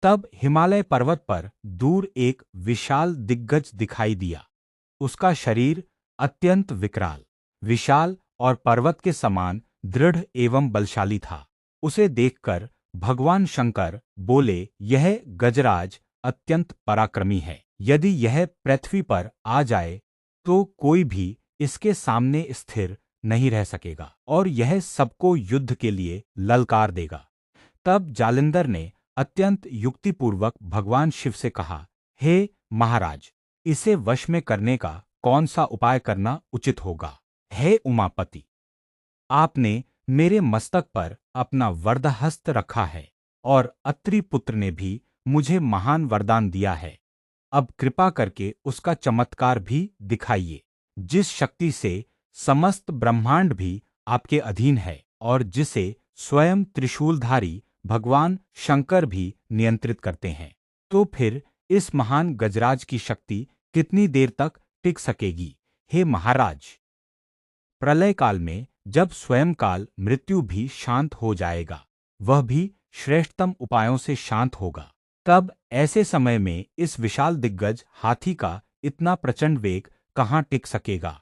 तब हिमालय पर्वत पर दूर एक विशाल दिग्गज दिखाई दिया। उसका शरीर अत्यंत विकराल, विशाल और पर्वत के समान दृढ़ एवं बलशाली था। उसे देखकर भगवान शंकर बोले, यह गजराज अत्यंत पराक्रमी है। यदि यह पृथ्वी पर आ जाए तो कोई भी इसके सामने स्थिर नहीं रह सकेगा और यह सबको युद्ध के लिए ललकार देगा। तब जालिंदर ने अत्यंत युक्तिपूर्वक भगवान शिव से कहा, हे महाराज, इसे वश में करने का कौन सा उपाय करना उचित होगा? हे उमापति, आपने मेरे मस्तक पर अपना वरदहस्त रखा है और अत्रि पुत्र ने भी मुझे महान वरदान दिया है। अब कृपा करके उसका चमत्कार भी दिखाइए, जिस शक्ति से समस्त ब्रह्मांड भी आपके अधीन है और जिसे स्वयं त्रिशूलधारी भगवान शंकर भी नियंत्रित करते हैं। तो फिर इस महान गजराज की शक्ति कितनी देर तक टिक सकेगी? हे महाराज, प्रलय काल में जब स्वयं काल मृत्यु भी शांत हो जाएगा, वह भी श्रेष्ठतम उपायों से शांत होगा। तब ऐसे समय में इस विशाल दिग्गज हाथी का इतना प्रचंड वेग कहाँ टिक सकेगा?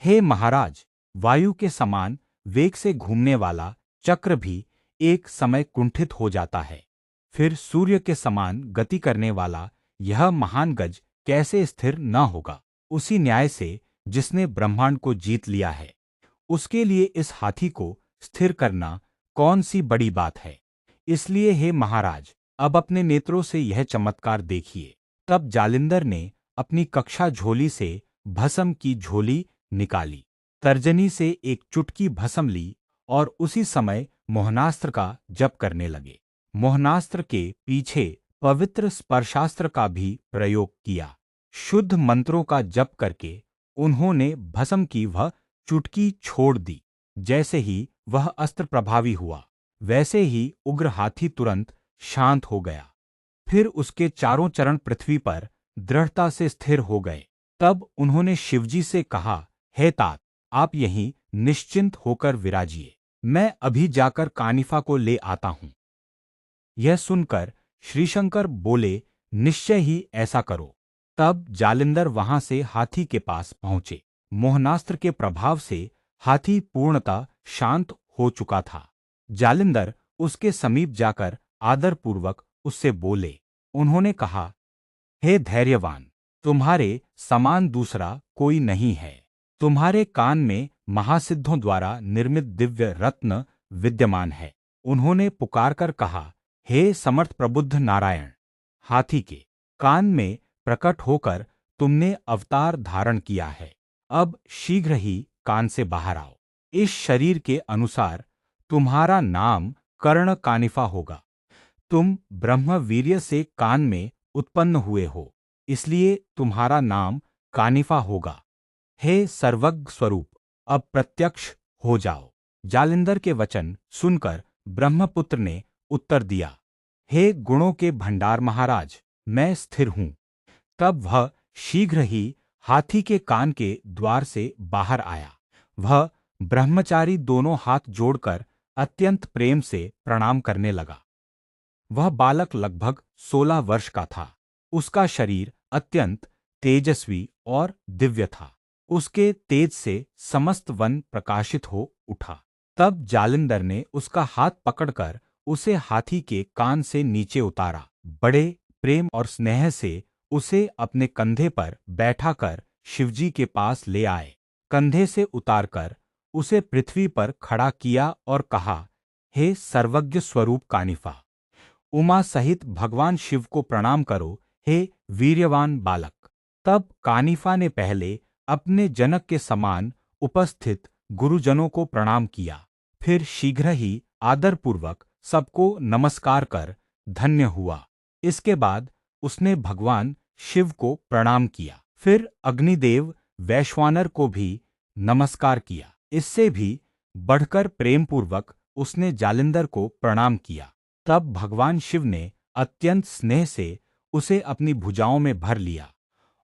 हे महाराज, वायु के समान वेग से घूमने वाला चक्र भी एक समय कुंठित हो जाता है। फिर सूर्य के समान गति करने वाला यह महान गज कैसे स्थिर न होगा? उसी न्याय से जिसने ब्रह्मांड को जीत लिया है, उसके लिए इस हाथी को स्थिर करना कौन सी बड़ी बात है? इसलिए हे महाराज, अब अपने नेत्रों से यह चमत्कार देखिए। तब जालिंदर ने अपनी कक्षा झोली से भस्म की झोली निकाली, तर्जनी से एक चुटकी भस्म ली और उसी समय मोहनास्त्र का जप करने लगे। मोहनास्त्र के पीछे पवित्र स्पर्शास्त्र का भी प्रयोग किया। शुद्ध मंत्रों का जप करके उन्होंने भस्म की वह चुटकी छोड़ दी। जैसे ही वह अस्त्र प्रभावी हुआ, वैसे ही उग्र हाथी तुरंत शांत हो गया। फिर उसके चारों चरण पृथ्वी पर दृढ़ता से स्थिर हो गए। तब उन्होंने शिवजी से कहा, हे तात, आप यहीं निश्चिंत होकर विराजिए, मैं अभी जाकर कानिफा को ले आता हूं। यह सुनकर श्रीशंकर बोले, निश्चय ही ऐसा करो। तब जालिंदर वहां से हाथी के पास पहुंचे। मोहनास्त्र के प्रभाव से हाथी पूर्णतः शांत हो चुका था। जालिंदर उसके समीप जाकर आदरपूर्वक उससे बोले। उन्होंने कहा, हे धैर्यवान, तुम्हारे समान दूसरा कोई नहीं है। तुम्हारे कान में महासिद्धों द्वारा निर्मित दिव्य रत्न विद्यमान है। उन्होंने पुकारकर कहा, हे समर्थ प्रबुद्ध नारायण, हाथी के कान में प्रकट होकर तुमने अवतार धारण किया है। अब शीघ्र ही कान से बाहर आओ। इस शरीर के अनुसार तुम्हारा नाम कर्ण कानिफा होगा। तुम ब्रह्मवीर्य से कान में उत्पन्न हुए हो, इसलिए तुम्हारा नाम कानिफा होगा। हे सर्वज्ञ स्वरूप, अब प्रत्यक्ष हो जाओ। जालिंदर के वचन सुनकर ब्रह्मपुत्र ने उत्तर दिया, हे गुणों के भंडार महाराज, मैं स्थिर हूं। तब वह शीघ्र ही हाथी के कान के द्वार से बाहर आया। वह ब्रह्मचारी दोनों हाथ जोड़कर अत्यंत प्रेम से प्रणाम करने लगा। वह बालक लगभग 16 वर्ष का था। उसका शरीर अत्यंत तेजस्वी और दिव्य था। उसके तेज से समस्त वन प्रकाशित हो उठा। तब जालिंदर ने उसका हाथ पकड़कर उसे हाथी के कान से नीचे उतारा। बड़े प्रेम और स्नेह से उसे अपने कंधे पर बैठाकर शिवजी के पास ले आए। कंधे से उतारकर उसे पृथ्वी पर खड़ा किया और कहा, हे सर्वज्ञ स्वरूप कानिफा, उमा सहित भगवान शिव को प्रणाम करो, हे वीर्यवान बालक। तब कानिफा ने पहले अपने जनक के समान उपस्थित गुरुजनों को प्रणाम किया, फिर शीघ्र ही आदरपूर्वक सबको नमस्कार कर धन्य हुआ। इसके बाद उसने भगवान शिव को प्रणाम किया, फिर अग्निदेव वैश्वानर को भी नमस्कार किया। इससे भी बढ़कर प्रेमपूर्वक उसने जालिंदर को प्रणाम किया। तब भगवान शिव ने अत्यंत स्नेह से उसे अपनी भुजाओं में भर लिया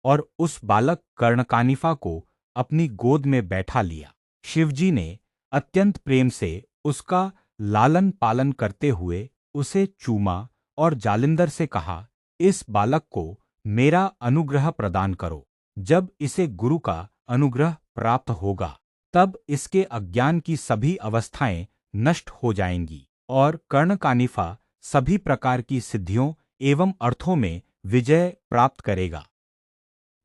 और उस बालक कर्णकानिफा को अपनी गोद में बैठा लिया। शिवजी ने अत्यंत प्रेम से उसका लालन पालन करते हुए उसे चूमा और जालिंदर से कहा, इस बालक को मेरा अनुग्रह प्रदान करो। जब इसे गुरु का अनुग्रह प्राप्त होगा, तब इसके अज्ञान की सभी अवस्थाएं नष्ट हो जाएंगी और कर्णकानिफा सभी प्रकार की सिद्धियों एवं अर्थों में विजय प्राप्त करेगा।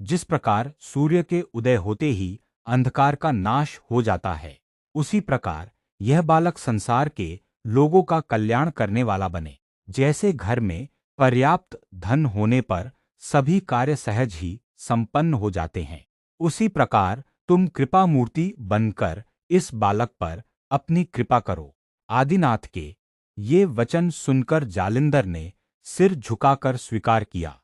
जिस प्रकार सूर्य के उदय होते ही अंधकार का नाश हो जाता है, उसी प्रकार यह बालक संसार के लोगों का कल्याण करने वाला बने। जैसे घर में पर्याप्त धन होने पर सभी कार्य सहज ही संपन्न हो जाते हैं, उसी प्रकार तुम कृपा मूर्ति बनकर इस बालक पर अपनी कृपा करो। आदिनाथ के ये वचन सुनकर जालिंदर ने सिर झुकाकर स्वीकार किया।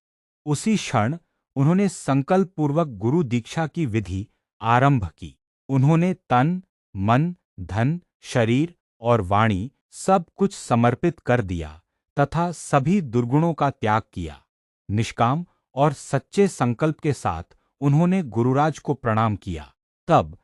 उसी क्षण उन्होंने संकल्प पूर्वक गुरु दीक्षा की विधि आरंभ की। उन्होंने तन, मन, धन, शरीर और वाणी सब कुछ समर्पित कर दिया तथा सभी दुर्गुणों का त्याग किया। निष्काम और सच्चे संकल्प के साथ उन्होंने गुरुराज को प्रणाम किया। तब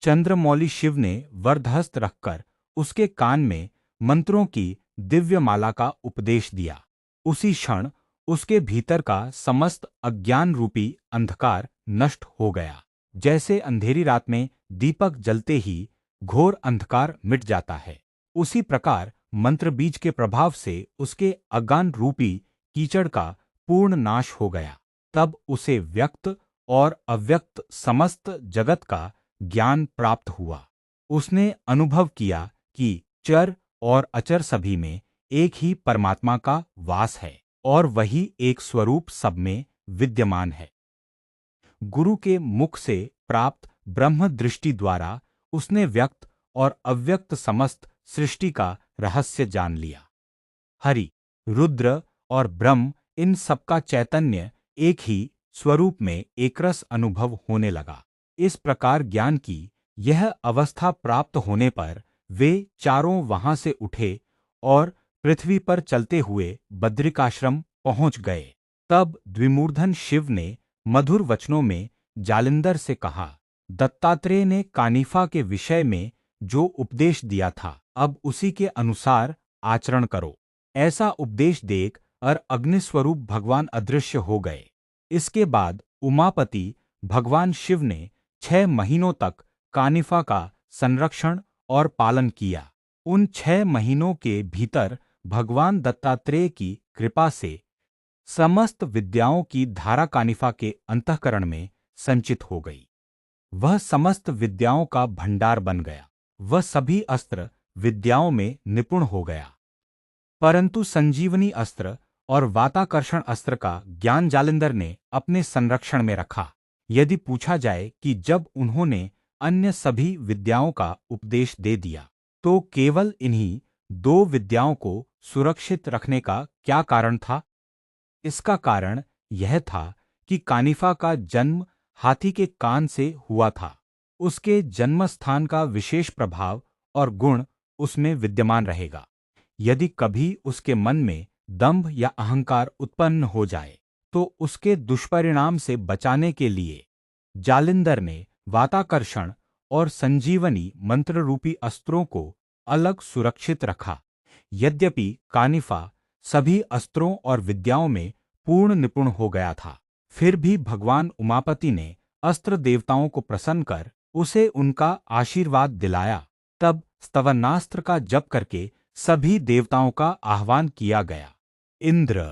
चंद्रमौली शिव ने वरदहस्त रखकर उसके कान में मंत्रों की दिव्य माला का उपदेश दिया। उसी क्षण उसके भीतर का समस्त अज्ञान रूपी अंधकार नष्ट हो गया। जैसे अंधेरी रात में दीपक जलते ही घोर अंधकार मिट जाता है, उसी प्रकार मंत्र बीज के प्रभाव से उसके अज्ञान रूपी कीचड़ का पूर्ण नाश हो गया। तब उसे व्यक्त और अव्यक्त समस्त जगत का ज्ञान प्राप्त हुआ। उसने अनुभव किया कि चर और अचर सभी में एक ही परमात्मा का वास है और वही एक स्वरूप सब में विद्यमान है। गुरु के मुख से प्राप्त ब्रह्म दृष्टि द्वारा उसने व्यक्त और अव्यक्त समस्त सृष्टि का रहस्य जान लिया। हरि, रुद्र और ब्रह्म इन सबका चैतन्य एक ही स्वरूप में एकरस अनुभव होने लगा। इस प्रकार ज्ञान की यह अवस्था प्राप्त होने पर वे चारों वहां से उठे और पृथ्वी पर चलते हुए बद्रिकाश्रम पहुंच गए। तब द्विमूर्धन शिव ने मधुर वचनों में जालिंदर से कहा, दत्तात्रेय ने कानिफा के विषय में जो उपदेश दिया था, अब उसी के अनुसार आचरण करो। ऐसा उपदेश देख और अग्निस्वरूप भगवान अदृश्य हो गए। इसके बाद उमापति भगवान शिव ने 6 महीनों तक कानिफा का संरक्षण और पालन किया। उन 6 महीनों के भीतर भगवान दत्तात्रेय की कृपा से समस्त विद्याओं की धारा कानिफा के अंतःकरण में संचित हो गई। वह समस्त विद्याओं का भंडार बन गया। वह सभी अस्त्र विद्याओं में निपुण हो गया। परंतु संजीवनी अस्त्र और वाताकर्षण अस्त्र का ज्ञान जालिंदर ने अपने संरक्षण में रखा। यदि पूछा जाए कि जब उन्होंने अन्य सभी विद्याओं का उपदेश दे दिया, तो केवल इन्हीं 2 विद्याओं को सुरक्षित रखने का क्या कारण था? इसका कारण यह था कि कानिफा का जन्म हाथी के कान से हुआ था। उसके जन्म स्थान का विशेष प्रभाव और गुण उसमें विद्यमान रहेगा। यदि कभी उसके मन में दंभ या अहंकार उत्पन्न हो जाए, तो उसके दुष्परिणाम से बचाने के लिए जालिंदर ने वाताकर्षण और संजीवनी मंत्र रूपी अस्त्रों को अलग सुरक्षित रखा। यद्यपि कानिफा सभी अस्त्रों और विद्याओं में पूर्ण निपुण हो गया था, फिर भी भगवान उमापति ने अस्त्र देवताओं को प्रसन्न कर उसे उनका आशीर्वाद दिलाया। तब स्तवनास्त्र का जप करके सभी देवताओं का आह्वान किया गया। इंद्र,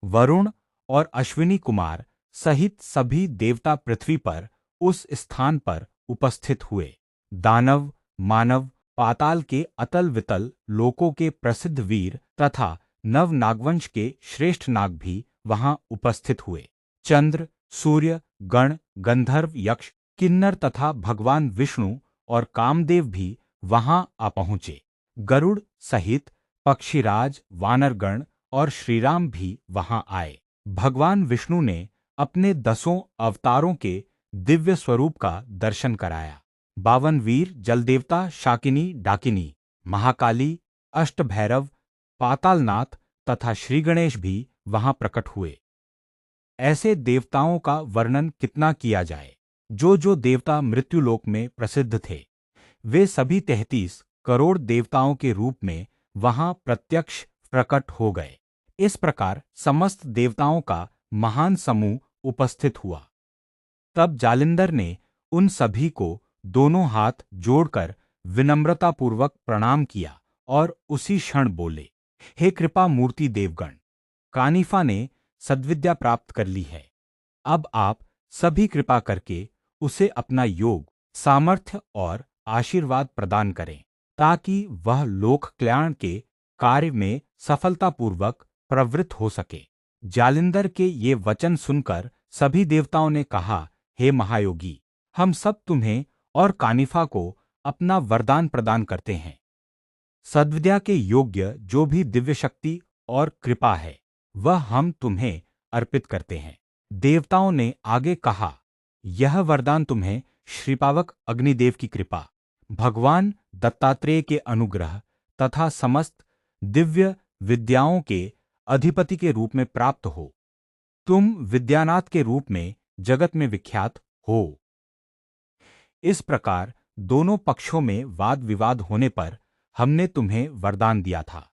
वरुण और अश्विनी कुमार सहित सभी देवता पृथ्वी पर उस स्थान पर उपस्थित हुए। दानव, मानव, पाताल के अतल वितल लोकों के प्रसिद्ध वीर तथा नव नागवंश के श्रेष्ठ नाग भी वहां उपस्थित हुए। चंद्र, सूर्य, गण, गंधर्व, यक्ष, किन्नर तथा भगवान विष्णु और कामदेव भी वहां आ पहुंचे। गरुड़ सहित पक्षीराज, वानरगण और श्रीराम भी वहां आए। भगवान विष्णु ने अपने 10 अवतारों के दिव्य स्वरूप का दर्शन कराया। 52 वीर जलदेवता शाकिनी, डाकिनी, महाकाली, अष्टभैरव, पातालनाथ तथा श्री गणेश भी वहां प्रकट हुए। ऐसे देवताओं का वर्णन कितना किया जाए। जो देवता मृत्युलोक में प्रसिद्ध थे, वे सभी 33 करोड़ देवताओं के रूप में वहां प्रत्यक्ष प्रकट हो गए। इस प्रकार समस्त देवताओं का महान समूह उपस्थित हुआ। तब जालिंदर ने उन सभी को दोनों हाथ जोड़कर विनम्रतापूर्वक प्रणाम किया और उसी क्षण बोले, हे कृपा मूर्ति देवगण, कानिफा ने सद्विद्या प्राप्त कर ली है। अब आप सभी कृपा करके उसे अपना योग, सामर्थ्य और आशीर्वाद प्रदान करें, ताकि वह लोक कल्याण के कार्य में सफलतापूर्वक प्रवृत्त हो सके। जालिंदर के ये वचन सुनकर सभी देवताओं ने कहा, हे महायोगी, हम सब तुम्हें और कानिफा को अपना वरदान प्रदान करते हैं। सद्विद्या के योग्य जो भी दिव्य शक्ति और कृपा है, वह हम तुम्हें अर्पित करते हैं। देवताओं ने आगे कहा, यह वरदान तुम्हें श्रीपावक अग्निदेव की कृपा, भगवान दत्तात्रेय के अनुग्रह तथा समस्त दिव्य विद्याओं के अधिपति के रूप में प्राप्त हो। तुम विद्यानाथ के रूप में जगत में विख्यात हो। इस प्रकार दोनों पक्षों में वाद विवाद होने पर हमने तुम्हें वरदान दिया था,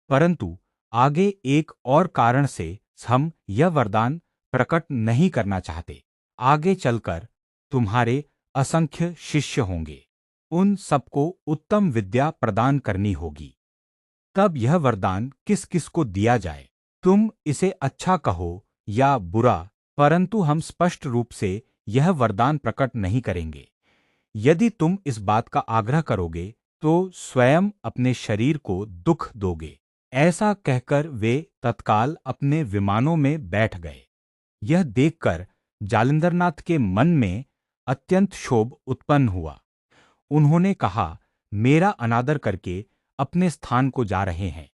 परंतु आगे एक और कारण से हम यह वरदान प्रकट नहीं करना चाहते। आगे चलकर तुम्हारे असंख्य शिष्य होंगे, उन सबको उत्तम विद्या प्रदान करनी होगी। तब यह वरदान किस किस को दिया जाए, तुम इसे अच्छा कहो या बुरा, परंतु हम स्पष्ट रूप से यह वरदान प्रकट नहीं करेंगे। यदि तुम इस बात का आग्रह करोगे तो स्वयं अपने शरीर को दुख दोगे। ऐसा कहकर वे तत्काल अपने विमानों में बैठ गए। यह देखकर जालिंदरनाथ के मन में अत्यंत क्षोभ उत्पन्न हुआ। उन्होंने कहा, मेरा अनादर करके अपने स्थान को जा रहे हैं,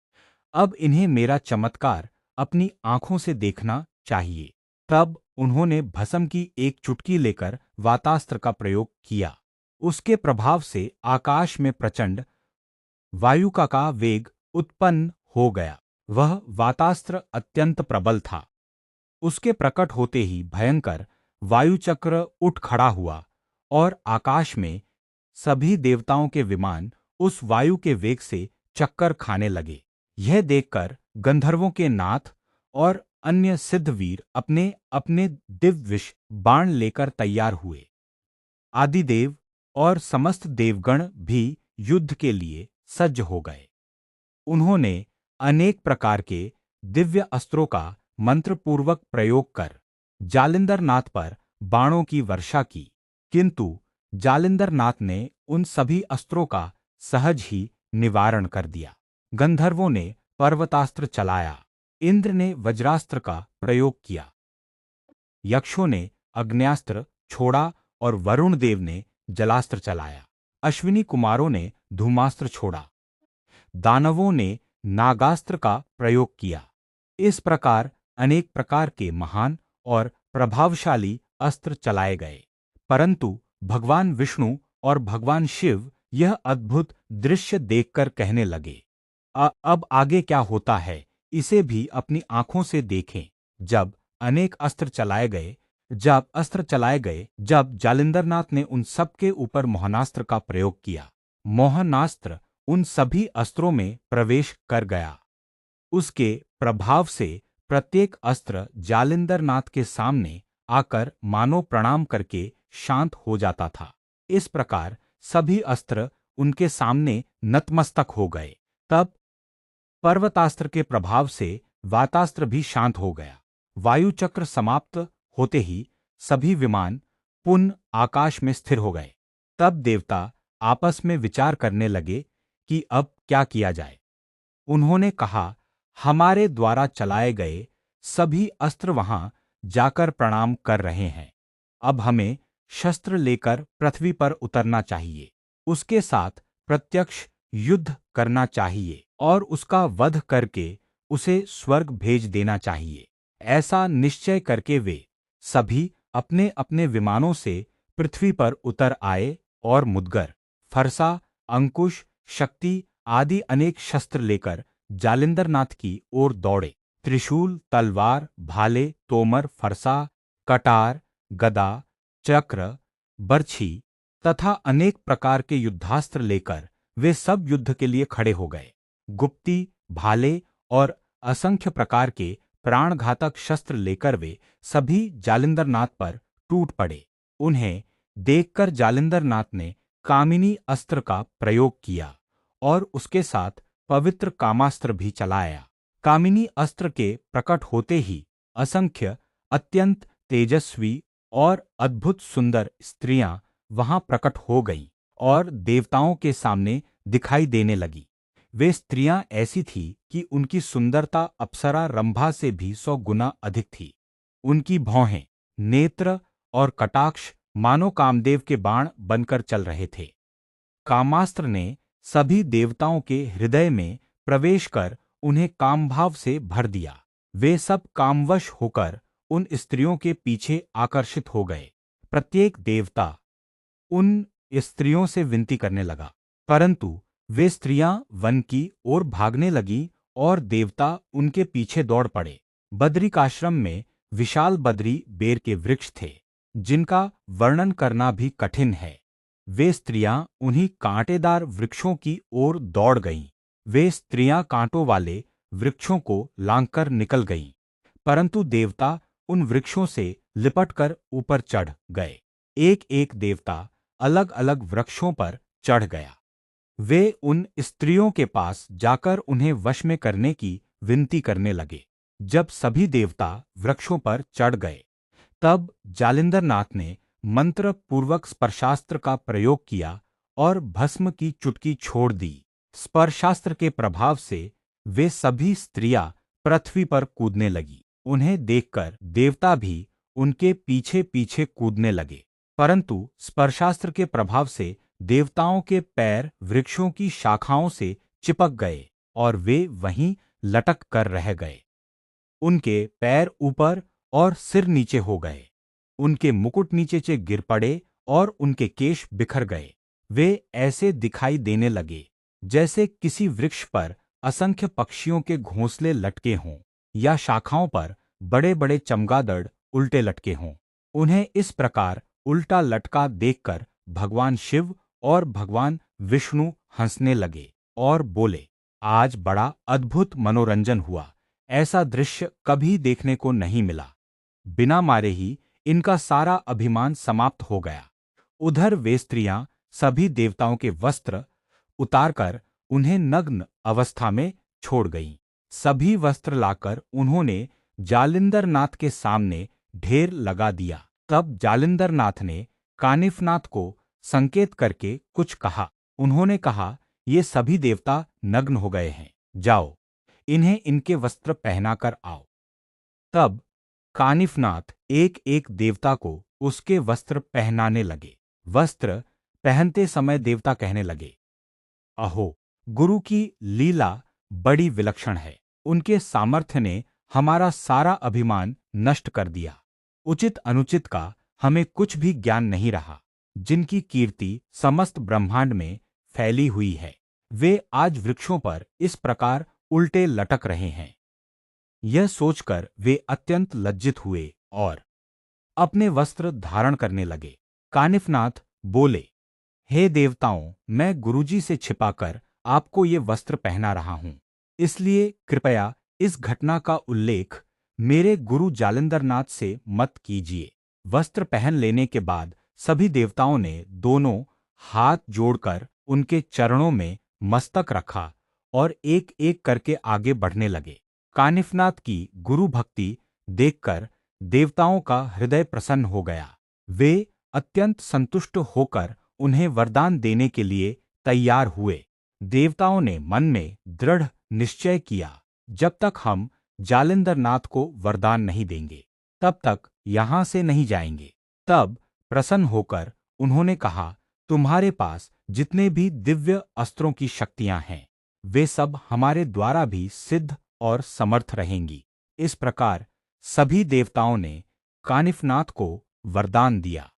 अब इन्हें मेरा चमत्कार अपनी आंखों से देखना चाहिए। तब उन्होंने भस्म की एक चुटकी लेकर वातास्त्र का प्रयोग किया। उसके प्रभाव से आकाश में प्रचंड वायु का वेग उत्पन्न हो गया। वह वातास्त्र अत्यंत प्रबल था। उसके प्रकट होते ही भयंकर वायुचक्र उठ खड़ा हुआ और आकाश में सभी देवताओं के विमान उस वायु के वेग से चक्कर खाने लगे। यह देखकर गंधर्वों के नाथ और अन्य सिद्धवीर अपने अपने दिव्य बाण लेकर तैयार हुए। आदिदेव और समस्त देवगण भी युद्ध के लिए सज्ज हो गए। उन्होंने अनेक प्रकार के दिव्य अस्त्रों का मंत्रपूर्वक प्रयोग कर जालिंदरनाथ पर बाणों की वर्षा की, किंतु जालिंदरनाथ ने उन सभी अस्त्रों का सहज ही निवारण कर दिया। गंधर्वों ने पर्वतास्त्र चलाया, इंद्र ने वज्रास्त्र का प्रयोग किया, यक्षों ने अग्न्यास्त्र छोड़ा और वरुण देव ने जलास्त्र चलाया। अश्विनी कुमारों ने धूमास्त्र छोड़ा, दानवों ने नागास्त्र का प्रयोग किया। इस प्रकार अनेक प्रकार के महान और प्रभावशाली अस्त्र चलाए गए, परंतु भगवान विष्णु और भगवान शिव यह अद्भुत दृश्य देखकर कहने लगे, अब आगे क्या होता है इसे भी अपनी आंखों से देखें। जब अनेक अस्त्र चलाए गए, जब जालिंदरनाथ ने उन सब के ऊपर मोहनास्त्र का प्रयोग किया, मोहनास्त्र उन सभी अस्त्रों में प्रवेश कर गया। उसके प्रभाव से प्रत्येक अस्त्र जालिंदरनाथ के सामने आकर मानो प्रणाम करके शांत हो जाता था। इस प्रकार सभी अस्त्र उनके सामने नतमस्तक हो गए। तब पर्वतास्त्र के प्रभाव से वातास्त्र भी शांत हो गया। वायुचक्र समाप्त होते ही सभी विमान पुनः आकाश में स्थिर हो गए। तब देवता आपस में विचार करने लगे कि अब क्या किया जाए। उन्होंने कहा, हमारे द्वारा चलाए गए सभी अस्त्र वहां जाकर प्रणाम कर रहे हैं। अब हमें शस्त्र लेकर पृथ्वी पर उतरना चाहिए, उसके साथ प्रत्यक्ष युद्ध करना चाहिए और उसका वध करके उसे स्वर्ग भेज देना चाहिए। ऐसा निश्चय करके वे सभी अपने अपने विमानों से पृथ्वी पर उतर आए और मुद्गर, फरसा, अंकुश, शक्ति आदि अनेक शस्त्र लेकर जालिंदरनाथ की ओर दौड़े। त्रिशूल, तलवार, भाले, तोमर, फरसा, कटार, गदा, चक्र, बर्छी तथा अनेक प्रकार के युद्धास्त्र लेकर वे सब युद्ध के लिए खड़े हो गए। गुप्ती, भाले और असंख्य प्रकार के प्राणघातक शस्त्र लेकर वे सभी जालिंदरनाथ पर टूट पड़े। उन्हें देखकर जालिंदरनाथ ने कामिनी अस्त्र का प्रयोग किया और उसके साथ पवित्र कामास्त्र भी चलाया। कामिनी अस्त्र के प्रकट होते ही असंख्य अत्यंत तेजस्वी और अद्भुत सुंदर स्त्रियां वहां प्रकट हो गईं और देवताओं के सामने दिखाई देने लगी। वे स्त्रियां ऐसी थी कि उनकी सुंदरता अप्सरा रंभा से भी 100 गुना अधिक थी। उनकी भौहें, नेत्र और कटाक्ष मानो कामदेव के बाण बनकर चल रहे थे। कामास्त्र ने सभी देवताओं के हृदय में प्रवेश कर उन्हें कामभाव से भर दिया। वे सब कामवश होकर उन स्त्रियों के पीछे आकर्षित हो गए। प्रत्येक देवता उन स्त्रियों से विनती करने लगा, परंतु वे स्त्रियां वन की ओर भागने लगी और देवता उनके पीछे दौड़ पड़े। बद्रिकाश्रम में विशाल बद्री बेर के वृक्ष थे, जिनका वर्णन करना भी कठिन है। वे स्त्रियां उन्हीं कांटेदार वृक्षों की ओर दौड़ गईं। वे स्त्रियां कांटों वाले वृक्षों को लांघकर निकल गईं, परंतु देवता उन वृक्षों से लिपटकर ऊपर चढ़ गए। एक एक देवता अलग अलग वृक्षों पर चढ़ गया। वे उन स्त्रियों के पास जाकर उन्हें वश में करने की विनती करने लगे। जब सभी देवता वृक्षों पर चढ़ गए, तब जालिंदरनाथ ने मंत्र पूर्वक स्पर्शास्त्र का प्रयोग किया और भस्म की चुटकी छोड़ दी। स्पर्शास्त्र के प्रभाव से वे सभी स्त्रियां पृथ्वी पर कूदने लगी। उन्हें देखकर देवता भी उनके पीछे पीछे कूदने लगे, परंतु स्पर्शास्त्र के प्रभाव से देवताओं के पैर वृक्षों की शाखाओं से चिपक गए और वे वहीं लटक कर रह गए। उनके पैर ऊपर और सिर नीचे हो गए। उनके मुकुट नीचे से गिर पड़े और उनके केश बिखर गए। वे ऐसे दिखाई देने लगे जैसे किसी वृक्ष पर असंख्य पक्षियों के घोंसले लटके हों या शाखाओं पर बड़े बड़े चमगादड़ उल्टे लटके हों। उन्हें इस प्रकार उल्टा लटका देखकर भगवान शिव और भगवान विष्णु हंसने लगे और बोले, आज बड़ा अद्भुत मनोरंजन हुआ। ऐसा दृश्य कभी देखने को नहीं मिला। बिना मारे ही इनका सारा अभिमान समाप्त हो गया। उधर वे स्त्रियां सभी देवताओं के वस्त्र उतारकर उन्हें नग्न अवस्था में छोड़ गईं। सभी वस्त्र लाकर उन्होंने जालिंदरनाथ के सामने ढेर लगा दिया। तब जालिंदरनाथ ने कानिफनाथ को संकेत करके कुछ कहा। उन्होंने कहा, ये सभी देवता नग्न हो गए हैं, जाओ इन्हें इनके वस्त्र पहनाकर आओ। तब कानिफनाथ एक एक देवता को उसके वस्त्र पहनाने लगे। वस्त्र पहनते समय देवता कहने लगे, अहो, गुरु की लीला बड़ी विलक्षण है। उनके सामर्थ्य ने हमारा सारा अभिमान नष्ट कर दिया। उचित अनुचित का हमें कुछ भी ज्ञान नहीं रहा। जिनकी कीर्ति समस्त ब्रह्मांड में फैली हुई है, वे आज वृक्षों पर इस प्रकार उल्टे लटक रहे हैं। यह सोचकर वे अत्यंत लज्जित हुए और अपने वस्त्र धारण करने लगे। कानिफनाथ बोले, हे देवताओं, मैं गुरुजी से छिपाकर आपको ये वस्त्र पहना रहा हूं, इसलिए कृपया इस घटना का उल्लेख मेरे गुरु जालिंदरनाथ से मत कीजिए। वस्त्र पहन लेने के बाद सभी देवताओं ने दोनों हाथ जोड़कर उनके चरणों में मस्तक रखा और एक एक करके आगे बढ़ने लगे। कानिफनाथ की गुरु भक्ति देखकर देवताओं का हृदय प्रसन्न हो गया। वे अत्यंत संतुष्ट होकर उन्हें वरदान देने के लिए तैयार हुए। देवताओं ने मन में दृढ़ निश्चय किया, जब तक हम जालिंदरनाथ को वरदान नहीं देंगे, तब तक यहां से नहीं जाएंगे। तब प्रसन्न होकर उन्होंने कहा, तुम्हारे पास जितने भी दिव्य अस्त्रों की शक्तियां हैं, वे सब हमारे द्वारा भी सिद्ध और समर्थ रहेंगी। इस प्रकार सभी देवताओं ने कानिफनाथ को वरदान दिया।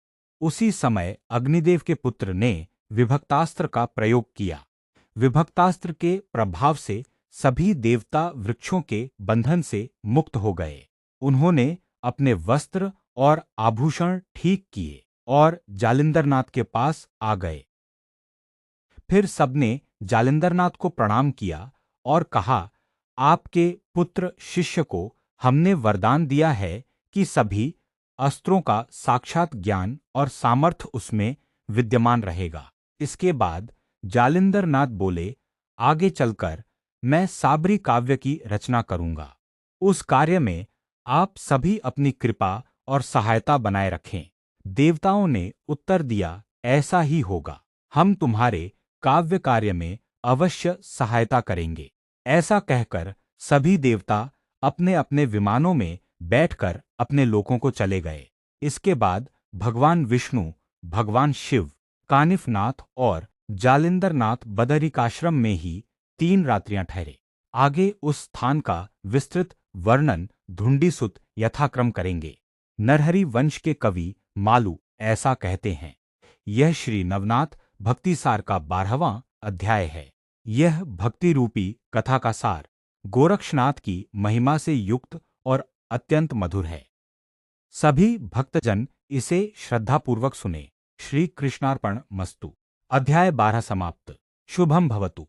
उसी समय अग्निदेव के पुत्र ने विभक्तास्त्र का प्रयोग किया। विभक्तास्त्र के प्रभाव से सभी देवता वृक्षों के बंधन से मुक्त हो गए। उन्होंने अपने वस्त्र और आभूषण ठीक किए और जालिंदरनाथ के पास आ गए। फिर सबने जालिंदरनाथ को प्रणाम किया और कहा, आपके पुत्र शिष्य को हमने वरदान दिया है कि सभी अस्त्रों का साक्षात ज्ञान और सामर्थ्य उसमें विद्यमान रहेगा। इसके बाद जालिंदर नाथ बोले, आगे चलकर मैं साबरी काव्य की रचना करूंगा। उस कार्य में आप सभी अपनी कृपा और सहायता बनाए रखें। देवताओं ने उत्तर दिया, ऐसा ही होगा। हम तुम्हारे काव्य कार्य में अवश्य सहायता करेंगे। ऐसा कहकर सभी देवता अपने अपने विमानों में बैठकर अपने लोकों को चले गए। इसके बाद भगवान विष्णु, भगवान शिव, कानिफनाथ और जालिंदरनाथ बदरिकाश्रम में ही 3 रात्रियां ठहरे। आगे उस स्थान का विस्तृत वर्णन धुंडीसुत यथाक्रम करेंगे। नरहरि वंश के कवि मालू ऐसा कहते हैं। यह श्री नवनाथ भक्तिसार का 12वां अध्याय है। यह भक्ति रूपी कथा का सार गोरक्षनाथ की महिमा से युक्त और अत्यंत मधुर है। सभी भक्तजन इसे श्रद्धापूर्वक सुने। श्री कृष्णार्पण मस्तु। अध्याय 12 समाप्त। शुभम भवतु।